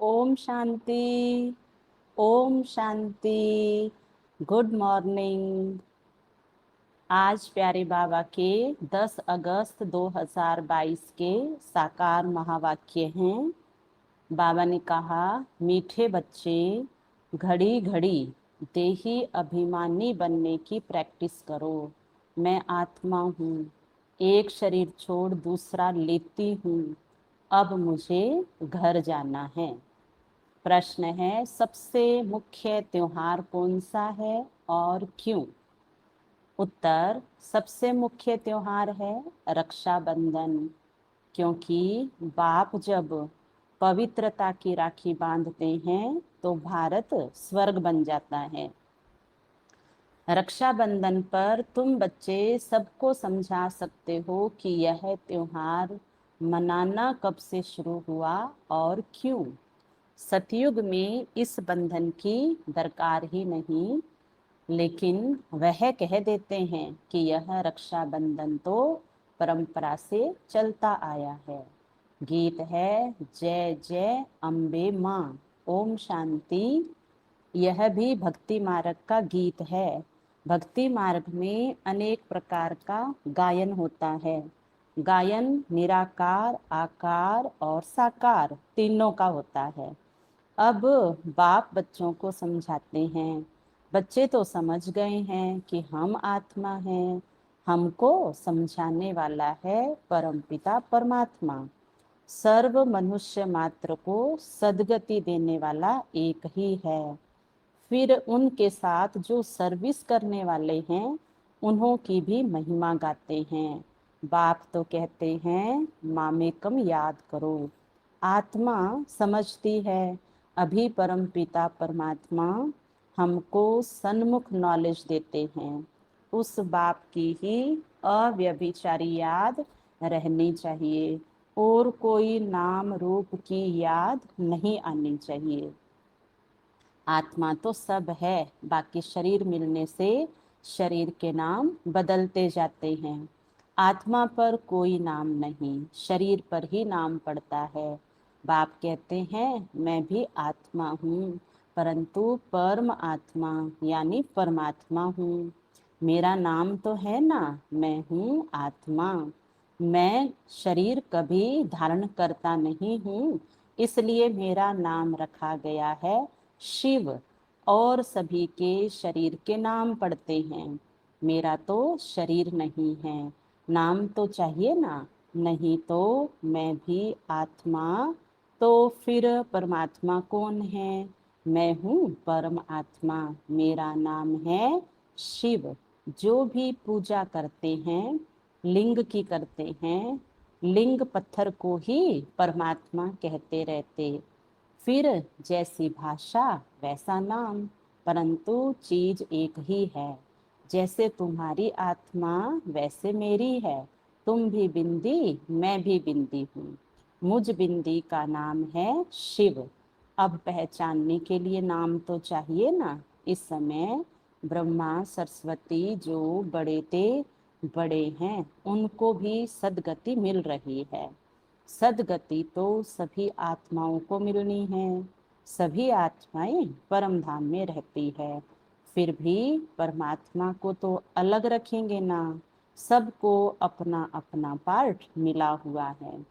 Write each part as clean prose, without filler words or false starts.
Om Shanti. Om Shanti. Good morning. आज प्यारे बाबा के 10 अगस्त 2022 के साकार महावाक्य हैं। बाबा ने कहा, मीठे बच्चे, घड़ी घड़ी देही अभिमानी बनने की प्रैक्टिस करो। मैं आत्मा हूँ, एक शरीर छोड़ दूसरा लेती हूँ। अब मुझे घर जाना है। प्रश्न है, सबसे मुख्य त्योहार कौन सा है और क्यों? उत्तर, सबसे मुख्य त्योहार है रक्षाबंधन, क्योंकि बाप जब पवित्रता की राखी बांधते हैं तो भारत स्वर्ग बन जाता है। रक्षाबंधन पर तुम बच्चे सबको समझा सकते हो कि यह त्योहार मनाना कब से शुरू हुआ और क्यों। सतयुग में इस बंधन की दरकार ही नहीं, लेकिन वह कह देते हैं कि यह रक्षाबंधन तो परंपरा से चलता आया है। गीत है, जय जय अम्बे माँ, ओम शांति। यह भी भक्ति मार्ग का गीत है। भक्ति मार्ग में अनेक प्रकार का गायन होता है। गायन निराकार, आकार और साकार तीनों का होता है। अब बाप बच्चों को समझाते हैं। बच्चे तो समझ गए हैं कि हम आत्मा हैं। हमको समझाने वाला है परमपिता परमात्मा। सर्व मनुष्य मात्र को सद्गति देने वाला एक ही है। फिर उनके साथ जो सर्विस करने वाले हैं, उन्हों की भी महिमा गाते हैं। बाप तो कहते हैं, मामेकम याद करो। आत्मा समझती है। अभी परम पिता परमात्मा हमको सन्मुख नॉलेज देते हैं। उस बाप की ही अव्यभिचारी याद रहनी चाहिए और कोई नाम रूप की याद नहीं आनी चाहिए। आत्मा तो सब है, बाकी शरीर मिलने से शरीर के नाम बदलते जाते हैं। आत्मा पर कोई नाम नहीं, शरीर पर ही नाम पड़ता है। बाप कहते हैं, मैं भी आत्मा हूँ, परंतु परम आत्मा यानी परमात्मा हूँ। मेरा नाम तो है ना, मैं हूँ आत्मा। मैं शरीर कभी धारण करता नहीं हूँ, इसलिए मेरा नाम रखा गया है शिव। और सभी के शरीर के नाम पड़ते हैं। मेरा तो शरीर नहीं है, नाम तो चाहिए ना। नहीं तो मैं भी आत्मा, तो फिर परमात्मा कौन है? मैं हूँ परम आत्मा, मेरा नाम है शिव। जो भी पूजा करते हैं, लिंग की करते हैं, लिंग पत्थर को ही परमात्मा कहते रहते। फिर जैसी भाषा वैसा नाम, परंतु चीज एक ही है। जैसे तुम्हारी आत्मा वैसे मेरी है। तुम भी बिंदी, मैं भी बिंदी हूँ। मुझ बिंदी का नाम है शिव। अब पहचानने के लिए नाम तो चाहिए ना। इस समय ब्रह्मा सरस्वती जो बड़े थे, बड़े हैं, उनको भी सदगति मिल रही है। सदगति तो सभी आत्माओं को मिलनी है। सभी आत्माएं परम धाम में रहती है। फिर भी परमात्मा को तो अलग रखेंगे ना। सबको अपना अपना पार्ट मिला हुआ है।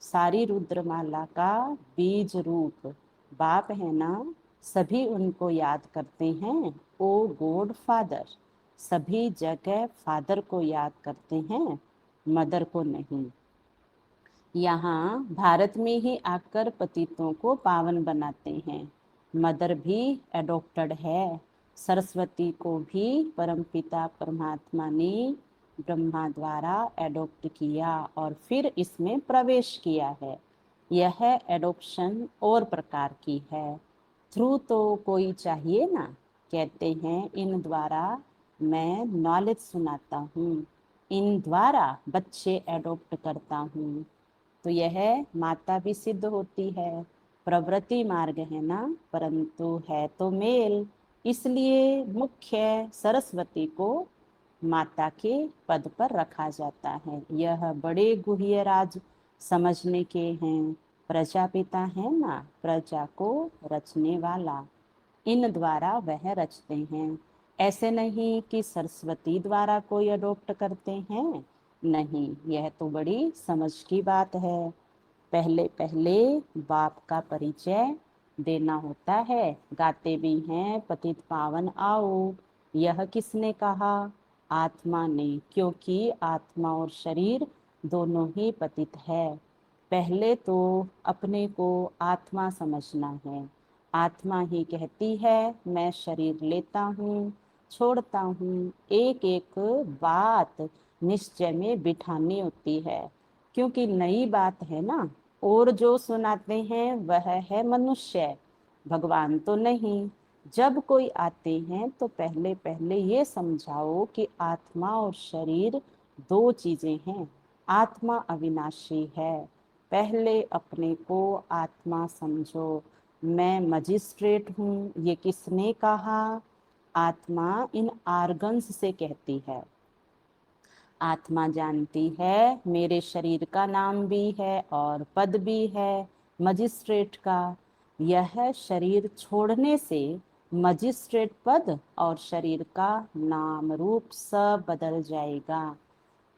सारी रुद्रमाला का बीज रूप बाप है ना। सभी उनको याद करते हैं, ओ गॉड फादर। सभी जगह फादर को याद करते हैं, मदर को नहीं। यहाँ भारत में ही आकर पतितों को पावन बनाते हैं। मदर भी एडॉप्टेड है। सरस्वती को भी परमपिता परमात्मा ने ब्रह्मा द्वारा एडॉप्ट किया और फिर इसमें प्रवेश किया है। यह एडॉप्शन और प्रकार की है। थ्रू तो कोई चाहिए ना। कहते हैं, इन द्वारा मैं नॉलेज सुनाता हूँ, इन द्वारा बच्चे एडॉप्ट करता हूँ। तो यह माता भी सिद्ध होती है। प्रवृत्ति मार्ग है ना, परंतु है तो मेल, इसलिए मुख्य सरस्वती को माता के पद पर रखा जाता है। यह बड़े गुह्य राज समझने के हैं। प्रजापिता है ना, प्रजा को रचने वाला, इन द्वारा वह रचते हैं। ऐसे नहीं कि सरस्वती द्वारा कोई अडॉप्ट करते हैं, नहीं, यह तो बड़ी समझ की बात है। पहले पहले बाप का परिचय देना होता है। गाते भी हैं, पतित पावन आओ, यह किसने कहा? आत्मा ने, क्योंकि आत्मा और शरीर दोनों ही पतित है। पहले तो अपने को आत्मा समझना है। आत्मा ही कहती है मैं शरीर लेता हूँ, छोड़ता हूँ। एक एक बात निश्चय में बिठानी होती है, क्योंकि नई बात है ना। और जो सुनाते हैं वह है मनुष्य, भगवान तो नहीं। जब कोई आते हैं तो पहले पहले ये समझाओ कि आत्मा और शरीर दो चीजें हैं। आत्मा अविनाशी है। पहले अपने को आत्मा समझो। मैं मजिस्ट्रेट हूँ, ये किसने कहा? आत्मा इन आर्गन्स से कहती है। आत्मा जानती है मेरे शरीर का नाम भी है और पद भी है मजिस्ट्रेट का। यह शरीर छोड़ने से मजिस्ट्रेट पद और शरीर का नाम रूप सब बदल जाएगा,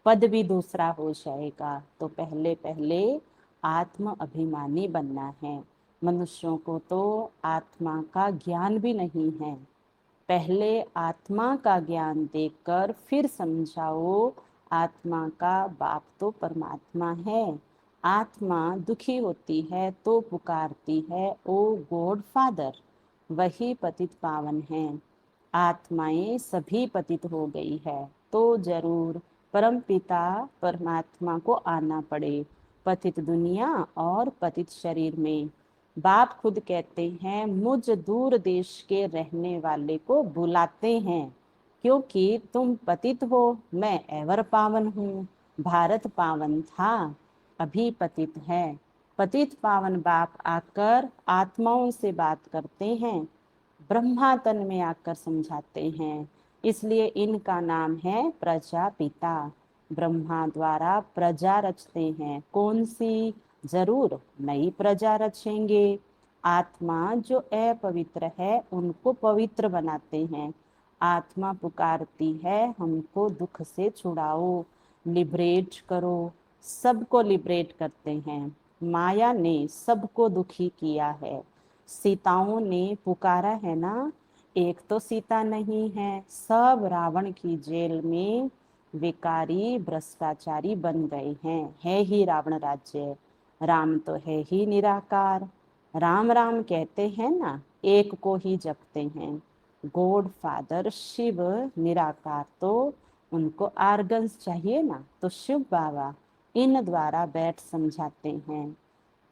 पद भी दूसरा हो जाएगा। तो पहले पहले आत्म अभिमानी बनना है। मनुष्यों को तो आत्मा का ज्ञान भी नहीं है। पहले आत्मा का ज्ञान देकर फिर समझाओ आत्मा का बाप तो परमात्मा है। आत्मा दुखी होती है तो पुकारती है ओ गॉड फादर, वही पतित पावन है। आत्माएं सभी पतित हो गई है तो जरूर परम पिता परमात्मा को आना पड़े, पतित दुनिया और पतित शरीर में। बाप खुद कहते हैं मुझ दूर देश के रहने वाले को बुलाते हैं, क्योंकि तुम पतित हो, मैं एवर पावन हूँ। भारत पावन था, अभी पतित है। पतित पावन बाप आकर आत्माओं से बात करते हैं, ब्रह्मा तन में आकर समझाते हैं। इसलिए इनका नाम है प्रजापिता। ब्रह्मा द्वारा प्रजा रचते हैं। कौन सी? जरूर नई प्रजा रचेंगे। आत्मा जो अपवित्र है उनको पवित्र बनाते हैं। आत्मा पुकारती है हमको दुख से छुड़ाओ, लिबरेट करो। सबको लिबरेट करते हैं। माया ने सबको दुखी किया है। सीताओं ने पुकारा है ना। एक तो सीता नहीं है, सब रावण की जेल में विकारी भ्रष्टाचारी बन गए हैं। है ही रावण राज्य। राम तो है ही निराकार। राम राम कहते हैं ना, एक को ही जपते हैं। गॉड फादर शिव निराकार, तो उनको आर्गन्स चाहिए ना, तो शिव बाबा इन द्वारा बैठ समझाते हैं।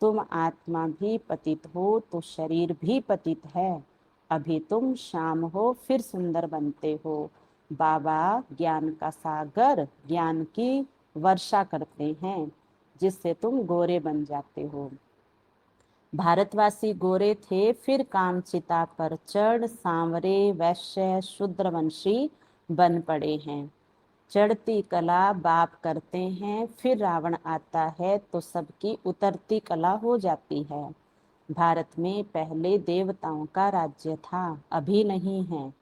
तुम आत्मा भी पतित हो तो शरीर भी पतित है। अभी तुम शाम हो फिर सुंदर बनते हो। बाबा ज्ञान का सागर, ज्ञान की वर्षा करते हैं, जिससे तुम गोरे बन जाते हो। भारतवासी गोरे थे, फिर कामचिता पर चढ़ सांवरे वैश्य शूद्रवंशी बन पड़े हैं। चढ़ती कला बाप करते हैं, फिर रावण आता है तो सबकी उतरती कला हो जाती है। भारत में पहले देवताओं का राज्य था, अभी नहीं है।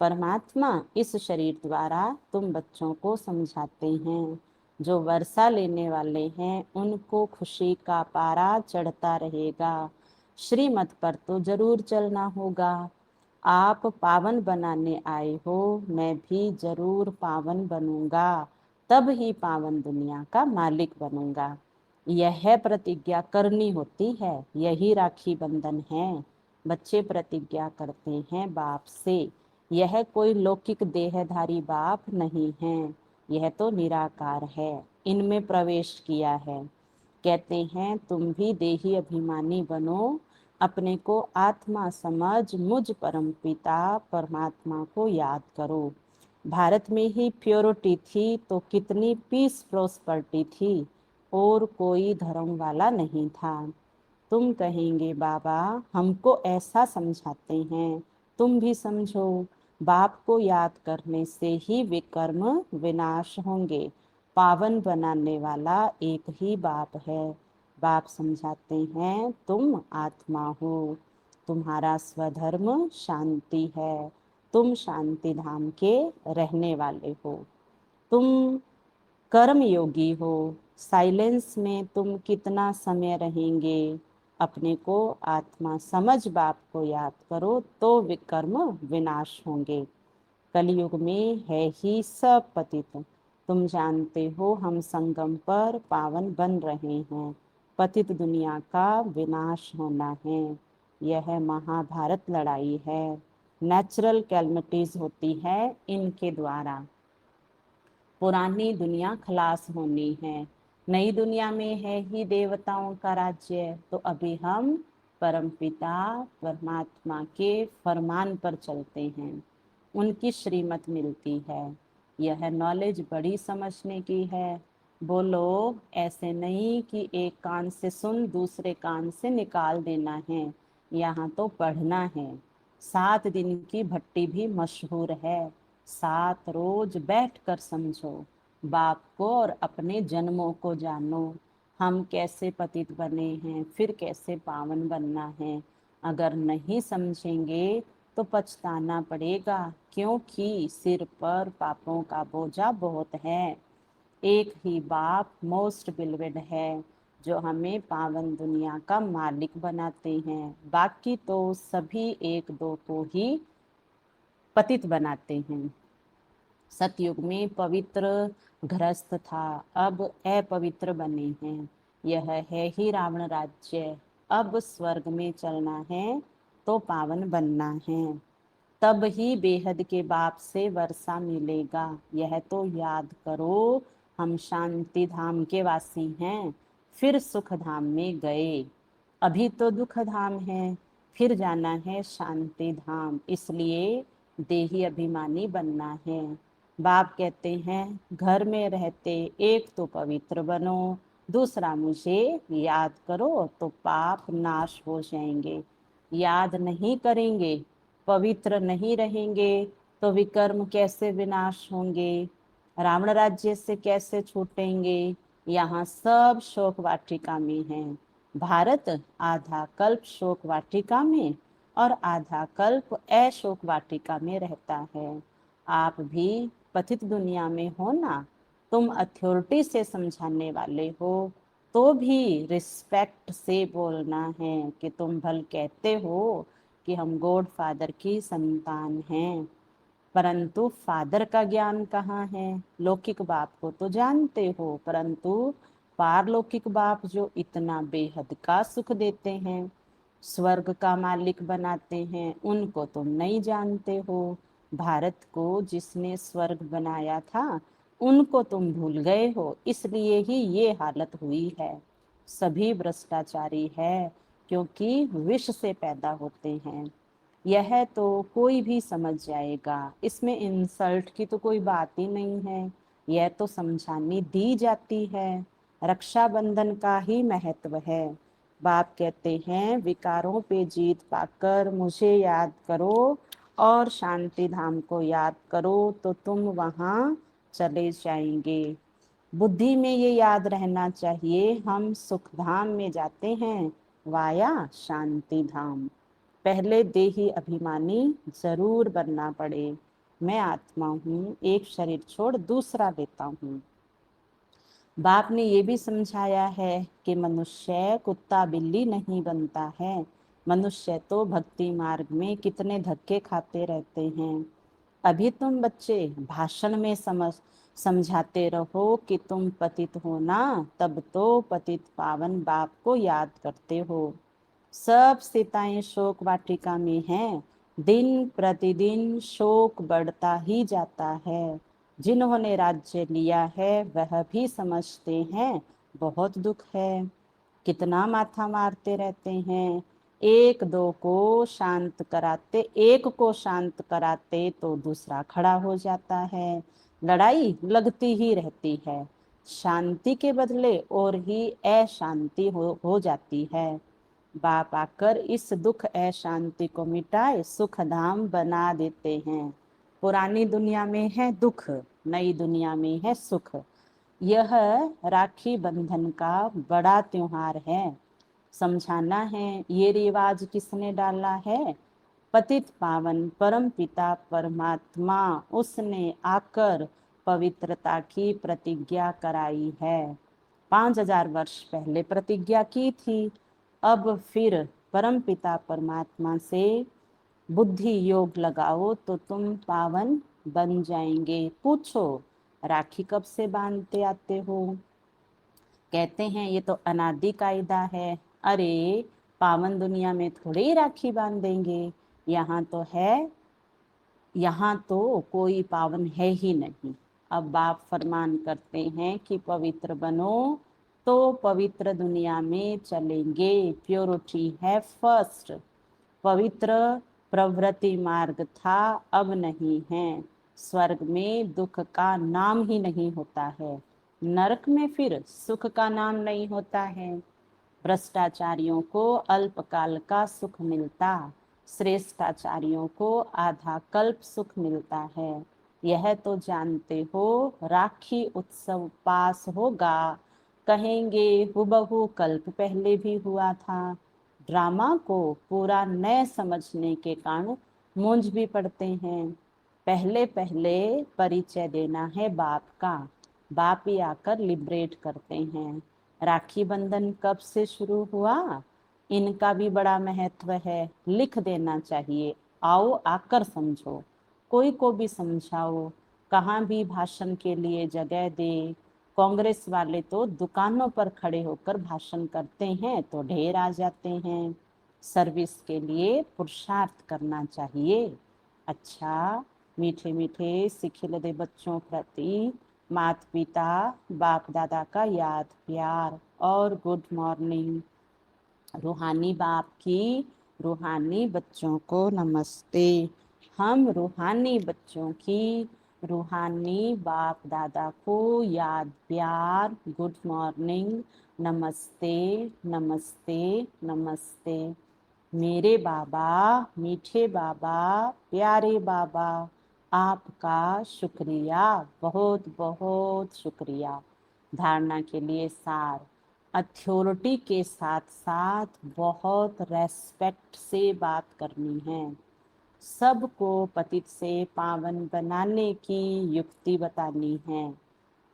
परमात्मा इस शरीर द्वारा तुम बच्चों को समझाते हैं। जो वर्षा लेने वाले हैं उनको खुशी का पारा चढ़ता रहेगा। श्रीमत पर तो जरूर चलना होगा। आप पावन बनाने आए हो, मैं भी जरूर पावन बनूंगा, तब ही पावन दुनिया का मालिक बनूंगा। यह प्रतिज्ञा करनी होती है, यही राखी बंधन है। बच्चे प्रतिज्ञा करते हैं बाप से। यह कोई लौकिक देहधारी बाप नहीं है, यह तो निराकार है, इनमें प्रवेश किया है। कहते हैं तुम भी देही अभिमानी बनो, अपने को आत्मा समझ मुझ परम पिता परमात्मा को याद करो। भारत में ही प्योरिटी थी तो कितनी पीस प्रोस्पर्टी थी, और कोई धर्म वाला नहीं था। तुम कहेंगे बाबा हमको ऐसा समझाते हैं, तुम भी समझो। बाप को याद करने से ही विकर्म विनाश होंगे। पावन बनाने वाला एक ही बाप है। बाप समझाते हैं तुम आत्मा हो, तुम्हारा स्वधर्म शांति है, तुम शांति धाम के रहने वाले हो, तुम कर्म योगी हो, साइलेंस में तुम कितना समय रहेंगे, अपने को आत्मा समझ बाप को याद करो तो विकर्म विनाश होंगे। कलयुग में है ही सब पतित, तुम जानते हो हम संगम पर पावन बन रहे हैं, पतित दुनिया का विनाश होना है। यह महाभारत लड़ाई है, नेचुरल कैलमिटीज होती है इनके द्वारा। पुरानी दुनिया खलास होनी है, नई दुनिया में है ही देवताओं का राज्य। तो अभी हम परमपिता परमात्मा के फरमान पर चलते हैं, उनकी श्रीमत मिलती है। यह नॉलेज बड़ी समझने की है। बोलो ऐसे नहीं कि एक कान से सुन दूसरे कान से निकाल देना है, यहाँ तो पढ़ना है। 7 दिन की भट्टी भी मशहूर है, 7 रोज बैठ कर समझो, बाप को और अपने जन्मों को जानो, हम कैसे पतित बने हैं, फिर कैसे पावन बनना है। अगर नहीं समझेंगे तो पछताना पड़ेगा, क्योंकि सिर पर पापों का बोझा बहुत है। एक ही बाप मोस्ट बिलवेड है, जो हमें पावन दुनिया का मालिक बनाते हैं, बाकी तो सभी एक दो को ही पतित बनाते हैं। सतयुग में पवित्र गृहस्थ था, अब अपवित्र बने हैं। यह है ही रावण राज्य। अब स्वर्ग में चलना है तो पावन बनना है, तब ही बेहद के बाप से वर्षा मिलेगा। यह तो याद करो, हम शांति धाम के वासी हैं, फिर सुख धाम में गए, अभी तो दुख धाम है, फिर जाना है शांति धाम। इसलिए देही अभिमानी बनना है। बाप कहते हैं घर में रहते एक तो पवित्र बनो, दूसरा मुझे याद करो तो पाप नाश हो जाएंगे। याद नहीं करेंगे, पवित्र नहीं रहेंगे तो विकर्म कैसे विनाश होंगे, रावण राज्य से कैसे छूटेंगे। यहाँ सब शोक वाटिका में है। भारत आधा कल्प शोक वाटिका में और आधा कल्प अशोक वाटिका में रहता है। आप भी पतित दुनिया में हो ना, तुम अथॉरिटी से समझाने वाले हो तो भी रिस्पेक्ट से बोलना है कि तुम भल कहते हो कि हम गॉड फादर की संतान हैं, परंतु फादर का ज्ञान कहाँ है। लौकिक बाप को तो जानते हो, परंतु पारलौकिक बाप जो इतना बेहद का सुख देते हैं, स्वर्ग का मालिक बनाते हैं, उनको तुम नहीं जानते हो। भारत को जिसने स्वर्ग बनाया था उनको तुम भूल गए हो, इसलिए ही ये हालत हुई है। सभी भ्रष्टाचारी है, क्योंकि विष से पैदा होते हैं। यह तो कोई भी समझ जाएगा, इसमें इंसल्ट की तो कोई बात ही नहीं है। यह तो समझानी दी जाती है, रक्षाबंधन का ही महत्व है। बाप कहते हैं विकारों पे जीत पाकर मुझे याद करो और शांति धाम को याद करो तो तुम वहां चले जाएंगे। बुद्धि में ये याद रहना चाहिए, हम सुख धाम में जाते हैं वाया शांति धाम। पहले देही अभिमानी जरूर बनना पड़े। मैं आत्मा हूँ, एक शरीर छोड़ दूसरा लेता हूँ। बाप ने ये भी समझाया है कि मनुष्य कुत्ता बिल्ली नहीं बनता है। मनुष्य तो भक्ति मार्ग में कितने धक्के खाते रहते हैं। अभी तुम बच्चे भाषण में समझाते रहो कि तुम पतित हो ना, तब तो पतित पावन बाप को याद करते हो। सब सीताएं शोक वाटिका में हैं, दिन प्रतिदिन शोक बढ़ता ही जाता है। जिन्होंने राज्य लिया है वह भी समझते हैं बहुत दुख है, कितना माथा मारते रहते हैं। एक दो को शांत कराते, एक को शांत कराते तो दूसरा खड़ा हो जाता है, लड़ाई लगती ही रहती है। शांति के बदले और ही अशांति हो जाती है। बाप आकर इस दुख अशांति को मिटाए सुख धाम बना देते हैं। पुरानी दुनिया में है दुख, नई दुनिया में है सुख। यह राखी बंधन का बड़ा त्योहार है। समझाना है ये रिवाज किसने डाला है? पतित पावन परम पिता परमात्मा, उसने आकर पवित्रता की प्रतिज्ञा कराई है। 5000 वर्ष पहले प्रतिज्ञा की थी। अब फिर परम पिता परमात्मा से बुद्धि योग लगाओ तो तुम पावन बन जाएंगे। पूछो राखी कब से बांधते आते हो? कहते हैं ये तो अनादि कायदा है। अरे पावन दुनिया में थोड़े ही राखी बांधेंगे, यहाँ तो है, यहाँ तो कोई पावन है ही नहीं। अब बाप फरमान करते हैं कि पवित्र बनो तो पवित्र दुनिया में चलेंगे। प्योरिटी है फर्स्ट। पवित्र प्रवृत्ति मार्ग था, अब नहीं है। स्वर्ग में दुख का नाम ही नहीं होता है, नरक में फिर सुख का नाम नहीं होता है। भ्रष्टाचारियों को अल्पकाल का सुख मिलता, श्रेष्ठाचारियों को आधा कल्प सुख मिलता है। यह तो जानते हो। राखी उत्सव पास होगा, कहेंगे हुबहू कल्प पहले भी हुआ था। ड्रामा को पूरा न समझने के कारण मूंझ भी पड़ते हैं। पहले पहले परिचय देना है बाप का, बाप ही आकर लिबरेट करते हैं। राखी बंधन कब से शुरू हुआ, इनका भी बड़ा महत्व है। लिख देना चाहिए, आओ आकर समझो, कोई को भी समझाओ। कहाँ भी भाषण के लिए जगह दे। कांग्रेस वाले तो दुकानों पर खड़े होकर भाषण करते हैं तो ढेर आ जाते हैं। सर्विस के लिए पुरुषार्थ करना चाहिए। अच्छा, मीठे मीठे सिखिल दे बच्चों प्रति माता पिता बाप दादा का याद प्यार और गुड मॉर्निंग। रूहानी बाप की रूहानी बच्चों को नमस्ते। हम रूहानी बच्चों की रूहानी बाप दादा को याद प्यार गुड मॉर्निंग, नमस्ते नमस्ते नमस्ते। मेरे बाबा, मीठे बाबा, प्यारे बाबा, आपका शुक्रिया, बहुत बहुत शुक्रिया। धारणा के लिए सार, अथॉरिटी के साथ साथ बहुत रेस्पेक्ट से बात करनी है। सबको पतित से पावन बनाने की युक्ति बतानी है।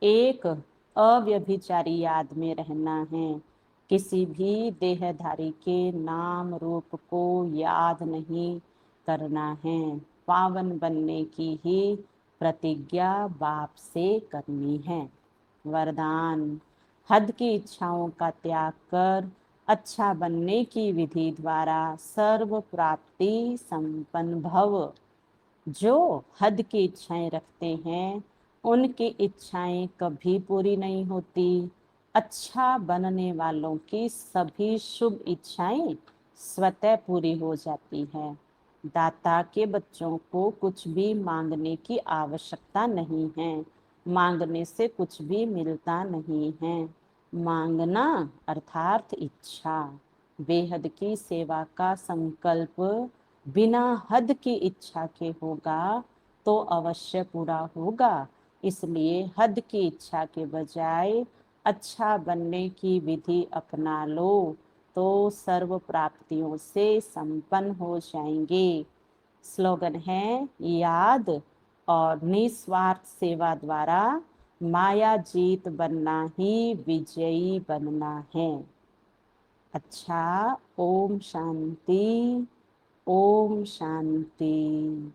एक अव्यभिचारी याद में रहना है। किसी भी देहधारी के नाम रूप को याद नहीं करना है। पावन बनने की ही प्रतिज्ञा बाप से करनी है। वरदान, हद की इच्छाओं का त्याग कर अच्छा बनने की विधि द्वारा सर्व प्राप्ति संपन्न भव। जो हद की इच्छाएं रखते हैं उनकी इच्छाएं कभी पूरी नहीं होती। अच्छा बनने वालों की सभी शुभ इच्छाएं स्वतः पूरी हो जाती है। दाता के बच्चों को कुछ भी मांगने की आवश्यकता नहीं है। मांगने से कुछ भी मिलता नहीं है। मांगना अर्थात इच्छा। बेहद की सेवा का संकल्प बिना हद की इच्छा के होगा तो अवश्य पूरा होगा। इसलिए हद की इच्छा के बजाय अच्छा बनने की विधि अपना लो तो सर्व प्राप्तियों से संपन्न हो जाएंगे। स्लोगन है, याद और निस्वार्थ सेवा द्वारा माया जीत बनना ही विजयी बनना है। अच्छा, ओम शांति, ओम शांति।